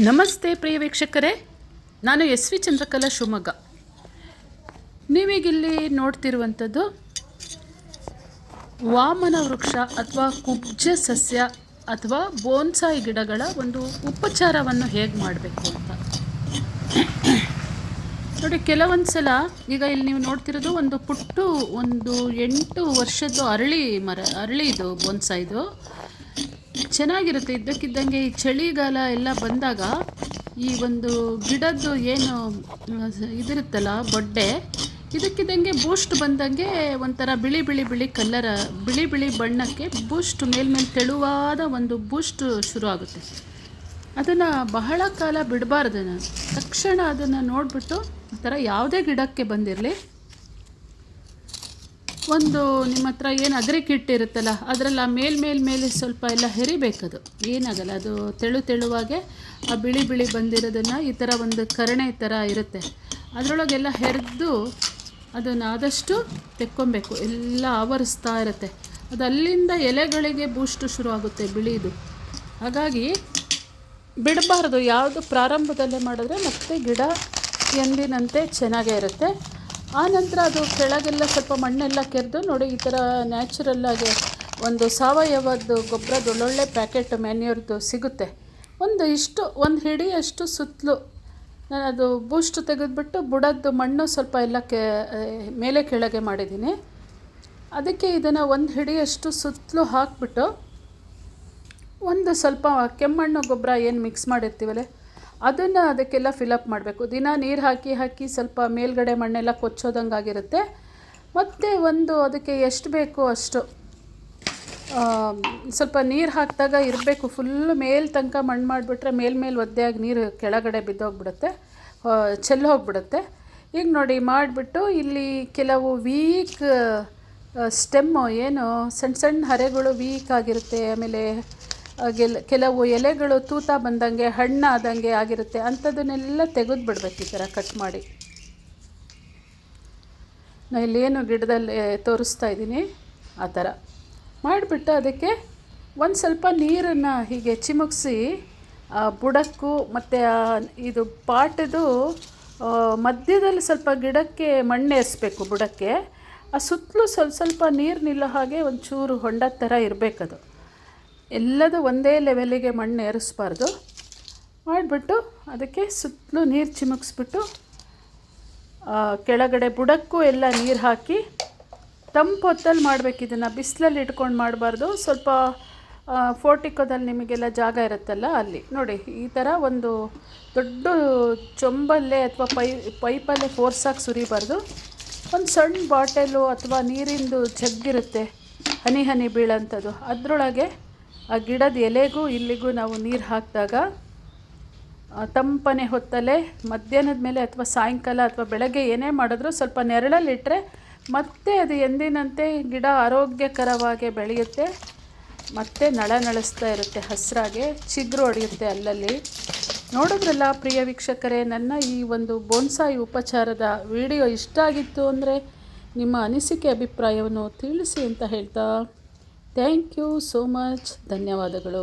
ನಮಸ್ತೆ ಪ್ರಿಯ ವೀಕ್ಷಕರೇ, ನಾನು ಎಸ್ ವಿ ಚಂದ್ರಕಲಾ ಶಿವಮೊಗ್ಗ. ನೀವೀಗಿಲ್ಲಿ ನೋಡ್ತಿರುವಂಥದ್ದು ವಾಮನ ವೃಕ್ಷ ಅಥವಾ ಕುಬ್ಜ ಸಸ್ಯ ಅಥವಾ ಬೋನ್ಸಾಯಿ ಗಿಡಗಳ ಒಂದು ಉಪಚಾರವನ್ನು ಹೇಗೆ ಮಾಡಬೇಕು ಅಂತ ನೋಡಿ. ಕೆಲವೊಂದು ಸಲ ಈಗ ಇಲ್ಲಿ ನೀವು ನೋಡ್ತಿರೋದು ಒಂದು 8 ವರ್ಷದ್ದು ಅರಳಿ ಇದು ಬೋನ್ಸಾಯಿದು ಚೆನ್ನಾಗಿರುತ್ತೆ. ಇದ್ದಕ್ಕಿದ್ದಂಗೆ ಈ ಚಳಿಗಾಲ ಎಲ್ಲ ಬಂದಾಗ ಈ ಒಂದು ಗಿಡದ್ದು ಏನು ಇದಿರುತ್ತಲ್ಲ ಬೊಡ್ಡೆ, ಇದಕ್ಕಿದ್ದಂಗೆ ಬೂಸ್ಟ್ ಬಂದಂಗೆ ಒಂಥರ ಬಿಳಿ ಬಣ್ಣಕ್ಕೆ ಬೂಸ್ಟ್ ಮೇಲ್ಮೇಲೆ ತೆಳುವಾದ ಒಂದು ಬೂಸ್ಟ್ ಶುರು ಆಗುತ್ತೆ. ಅದನ್ನು ಬಹಳ ಕಾಲ ಬಿಡಬಾರ್ದು. ನಾನು ತಕ್ಷಣ ಅದನ್ನು ನೋಡಿಬಿಟ್ಟು ಒಂಥರ ಯಾವುದೇ ಗಿಡಕ್ಕೆ ಬಂದಿರಲಿ, ನಿಮ್ಮ ಹತ್ರ ಏನು ಅಗ್ರಿ ಕಿಟ್ ಇರುತ್ತಲ್ಲ ಅದರಲ್ಲಿ ಮೇಲೆ ಸ್ವಲ್ಪ ಎಲ್ಲ ಹೆರಿಬೇಕದು. ಏನಾಗಲ್ಲ, ಅದು ತೆಳುವಾಗೆ ಆ ಬಿಳಿ ಬಂದಿರೋದನ್ನು ಈ ಥರ ಒಂದು ಕರಣೆ ಥರ ಇರುತ್ತೆ, ಅದರೊಳಗೆಲ್ಲ ಹೆರೆದು ಅದನ್ನು ಆದಷ್ಟು ತೆಕ್ಕೊಬೇಕು. ಎಲ್ಲ ಆವರಿಸ್ತಾ ಇರುತ್ತೆ. ಅದು ಅಲ್ಲಿಂದ ಎಲೆಗಳಿಗೆ ಬೂಸ್ಟ್ ಶುರು ಆಗುತ್ತೆ ಬಿಳಿದು. ಹಾಗಾಗಿ ಬಿಡಬಾರ್ದು. ಯಾವುದು ಪ್ರಾರಂಭದಲ್ಲೇ ಮಾಡಿದ್ರೆ ಮತ್ತೆ ಗಿಡ ಎಂದಿನಂತೆ ಚೆನ್ನಾಗೇ ಇರುತ್ತೆ. ಆನಂತರ ಅದು ಕೆಳಗೆಲ್ಲ ಸ್ವಲ್ಪ ಮಣ್ಣೆಲ್ಲ ಕೆರೆದು ನೋಡಿ, ಈ ಥರ ನ್ಯಾಚುರಲ್ಲಾಗಿ ಒಂದು ಸಾವಯವದ್ದು ಗೊಬ್ಬರದ್ದು ಒಳ್ಳೊಳ್ಳೆ ಪ್ಯಾಕೆಟ್ ಮ್ಯಾನ್ಯೂರ್ದು ಸಿಗುತ್ತೆ. ಒಂದು ಹಿಡಿಯಷ್ಟು ಸುತ್ತಲೂ ನಾನು ಅದು ಬೂಸ್ಟ್ ತೆಗೆದುಬಿಟ್ಟು ಬುಡದ್ದು ಮಣ್ಣು ಸ್ವಲ್ಪ ಎಲ್ಲ ಮೇಲೆ ಕೆಳಗೆ ಮಾಡಿದ್ದೀನಿ. ಅದಕ್ಕೆ ಇದನ್ನು ಒಂದು ಹಿಡಿಯಷ್ಟು ಸುತ್ತಲೂ ಹಾಕಿಬಿಟ್ಟು ಒಂದು ಸ್ವಲ್ಪ ಕೆಮ್ಮಣ್ಣು ಗೊಬ್ಬರ ಏನು ಮಿಕ್ಸ್ ಮಾಡಿರ್ತೀವಲ್ಲ ಅದನ್ನು ಅದಕ್ಕೆಲ್ಲ ಫಿಲಪ್ ಮಾಡಬೇಕು. ದಿನ ನೀರು ಹಾಕಿ ಸ್ವಲ್ಪ ಮೇಲ್ಗಡೆ ಮಣ್ಣೆಲ್ಲ ಕೊಚ್ಚೋದಂಗಾಗಿರುತ್ತೆ. ಮತ್ತು ಅದಕ್ಕೆ ಎಷ್ಟು ಬೇಕೋ ಅಷ್ಟು ಸ್ವಲ್ಪ ನೀರು ಹಾಕಿದಾಗ ಇರಬೇಕು. ಫುಲ್ಲು ಮೇಲ್ ತನಕ ಮಣ್ಣು ಮಾಡಿಬಿಟ್ರೆ ಮೇಲೆ ಒದ್ದೆಯಾಗಿ ನೀರು ಕೆಳಗಡೆ ಬಿದ್ದೋಗ್ಬಿಡುತ್ತೆ, ಹೋಗಿಬಿಡುತ್ತೆ. ಈಗ ನೋಡಿ ಮಾಡಿಬಿಟ್ಟು ಇಲ್ಲಿ ಕೆಲವು ವೀಕ್ ಸ್ಟೆಮ್ಮು ಏನು ಸಣ್ಣ ಹರೆಗಳು ವೀಕ್ ಆಗಿರುತ್ತೆ. ಆಮೇಲೆ ಕೆಲವು ಎಲೆಗಳು ತೂತ ಬಂದಂಗೆ ಹಣ್ಣಾದಂಗೆ ಆಗಿರುತ್ತೆ. ಅಂಥದ್ದನ್ನೆಲ್ಲ ತೆಗೆದು ಬಿಡಬೇಕು ಈ ಥರ ಕಟ್ ಮಾಡಿ. ನಾನು ಇಲ್ಲೇನು ಗಿಡದಲ್ಲಿ ತೋರಿಸ್ತಾ ಇದ್ದೀನಿ ಆ ಥರ ಮಾಡಿಬಿಟ್ಟು ಅದಕ್ಕೆ ಒಂದು ಸ್ವಲ್ಪ ನೀರನ್ನು ಹೀಗೆ ಚಿಮುಕಿಸಿ ಬುಡಕ್ಕೂ ಮತ್ತು ಇದು ಪಾಟದು ಮಧ್ಯದಲ್ಲಿ ಸ್ವಲ್ಪ ಗಿಡಕ್ಕೆ ಮಣ್ಣು ಏರಿಸ್ಬೇಕು. ಬುಡಕ್ಕೆ ಆ ಸುತ್ತಲೂ ಸ್ವಲ್ಪ ನೀರು ನಿಲ್ಲೋ ಹಾಗೆ ಒಂಚೂರು ಹೊಂಡದ ಥರ ಇರಬೇಕದು. ಎಲ್ಲದೂ ಒಂದೇ ಲೆವೆಲಿಗೆ ಮಣ್ಣು ಏರಿಸ್ಬಾರ್ದು. ಮಾಡಿಬಿಟ್ಟು ಅದಕ್ಕೆ ಸುತ್ತಲೂ ನೀರು ಚಿಮುಕಿಸ್ಬಿಟ್ಟು ಕೆಳಗಡೆ ಬುಡಕ್ಕೂ ಎಲ್ಲ ನೀರು ಹಾಕಿ ತಂಪು ಹೊತ್ತಲ್ಲಿ ಮಾಡಬೇಕು. ಇದನ್ನು ಬಿಸಿಲಲ್ಲಿ ಇಟ್ಕೊಂಡು ಮಾಡಬಾರ್ದು. ಸ್ವಲ್ಪ ಫೋರ್ಟಿಕೋದಲ್ಲಿ ನಿಮಗೆಲ್ಲ ಜಾಗ ಇರುತ್ತಲ್ಲ ಅಲ್ಲಿ ನೋಡಿ, ಈ ಥರ ಒಂದು ದೊಡ್ಡ ಚೊಂಬಲ್ಲೇ ಅಥವಾ ಪೈಪಲ್ಲೇ ಫೋರ್ಸಾಗಿ ಸುರಿಬಾರ್ದು. ಒಂದು ಸಣ್ಣ ಬಾಟಲು ಅಥವಾ ನೀರಿಂದು ಜಗ್ಗಿರುತ್ತೆ ಹನಿ ಬೀಳೋಂಥದ್ದು, ಅದರೊಳಗೆ ಆ ಗಿಡದ ಎಲೆಗೂ ಇಲ್ಲಿಗೂ ನಾವು ನೀರು ಹಾಕಿದಾಗ ತಂಪನೆ ಹೊತ್ತಲ್ಲೇ ಮಧ್ಯಾಹ್ನದ ಮೇಲೆ ಅಥವಾ ಸಾಯಂಕಾಲ ಅಥವಾ ಬೆಳಗ್ಗೆ ಏನೇ ಮಾಡಿದ್ರೂ ಸ್ವಲ್ಪ ನೆರಳಲ್ಲಿಟ್ಟರೆ ಮತ್ತೆ ಅದು ಎಂದಿನಂತೆ ಗಿಡ ಆರೋಗ್ಯಕರವಾಗಿ ಬೆಳೆಯುತ್ತೆ. ಮತ್ತೆ ನಳಿಸ್ತಾ ಇರುತ್ತೆ, ಹಸಿರಾಗೆ ಚಿಗುರು ಹೊಡೆಯುತ್ತೆ ಅಲ್ಲಲ್ಲಿ. ನೋಡಿದ್ರಲ್ಲ ಪ್ರಿಯ ವೀಕ್ಷಕರೇ, ನನ್ನ ಈ ಒಂದು ಬೋನ್ಸಾಯಿ ಉಪಚಾರದ ವಿಡಿಯೋ ಇಷ್ಟ ಆಗಿತ್ತು ಅಂದರೆ ನಿಮ್ಮ ಅನಿಸಿಕೆ ಅಭಿಪ್ರಾಯವನ್ನು ತಿಳಿಸಿ ಅಂತ ಹೇಳ್ತಾ ಥ್ಯಾಂಕ್ ಯು ಸೋ ಮಚ್. ಧನ್ಯವಾದಗಳು.